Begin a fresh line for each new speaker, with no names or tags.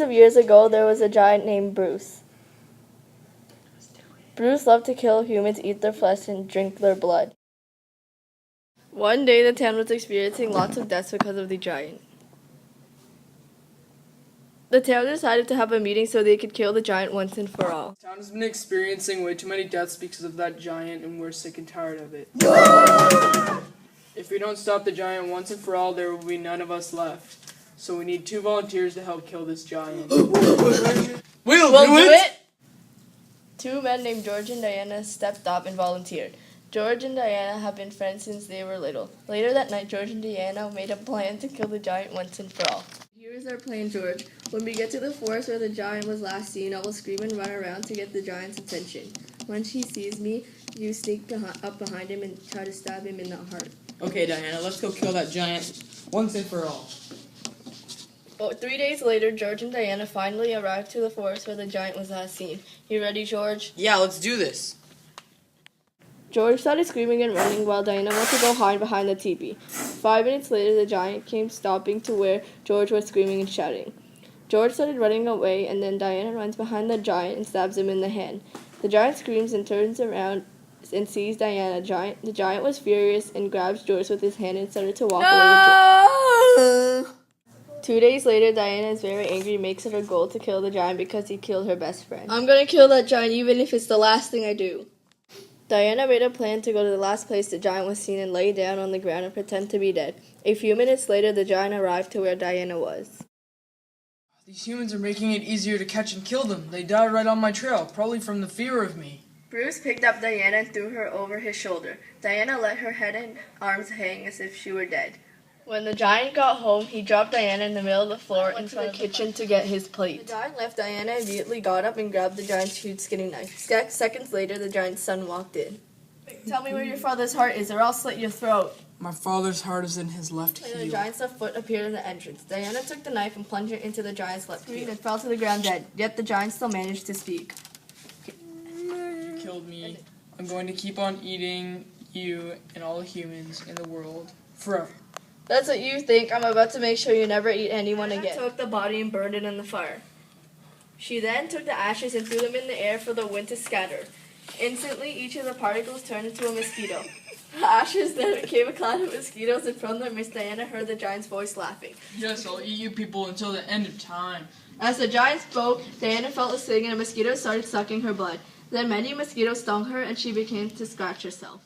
Millions of years ago, there was a giant named Bruce. Bruce loved to kill humans, eat their flesh, and drink their blood. One day, the town was experiencing lots of deaths because of the giant. The town decided to have a meeting so they could kill the giant once and for all.
The town has been experiencing way too many deaths because of that giant, and we're sick and tired of it. If we don't stop the giant once and for all, there will be none of us left. So we need 2 volunteers to help kill this giant.
We'll do it! 2 men named George and Diana stepped up and volunteered. George and Diana have been friends since they were little. Later that night, George and Diana made a plan to kill the giant once and for all. Here is our plan, George. When we get to the forest where the giant was last seen, I will scream and run around to get the giant's attention. When he sees me, you sneak up behind him and try to stab him in the heart.
Okay, Diana, let's go kill that giant once and for all.
3 days later, George and Diana finally arrived to the forest where the giant was last seen. You ready, George?
Yeah, let's do this.
George started screaming and running while Diana went to go hide behind the teepee. 5 minutes later, the giant came stopping to where George was screaming and shouting. George started running away, and then Diana runs behind the giant and stabs him in the hand. The giant screams and turns around and sees Diana. The giant was furious and grabs George with his hand and started to walk away with George. 2 days later, Diana is very angry and makes it her goal to kill the giant because he killed her best friend. I'm gonna kill that giant even if it's the last thing I do. Diana made a plan to go to the last place the giant was seen and lay down on the ground and pretend to be dead. A few minutes later, the giant arrived to where Diana was.
These humans are making it easier to catch and kill them. They died right on my trail, probably from the fear of me.
Bruce picked up Diana and threw her over his shoulder. Diana let her head and arms hang as if she were dead. When the giant got home, he dropped Diana in the middle of the floor into the kitchen to get his plate. The giant left. Diana immediately got up and grabbed the giant's huge skinning knife. Seconds later, the giant's son walked in. Tell me where your father's heart is, or I'll slit your throat.
My father's heart is in his left
The
heel.
giant's left foot appeared in the entrance. Diana took the knife and plunged it into the giant's left heel and fell to the ground dead. Yet the giant still managed to speak.
You killed me. I'm going to keep on eating you and all the humans in the world forever.
That's what you think. I'm about to make sure you never eat anyone again. Diana took the body and burned it in the fire. She then took the ashes and threw them in the air for the wind to scatter. Instantly, each of the particles turned into a mosquito. The ashes then became a cloud of mosquitoes, and from them, Miss Diana heard the giant's voice laughing.
Yes, I'll eat you people until the end of time.
As the giant spoke, Diana felt a sting and a mosquito started sucking her blood. Then many mosquitoes stung her, and she began to scratch herself.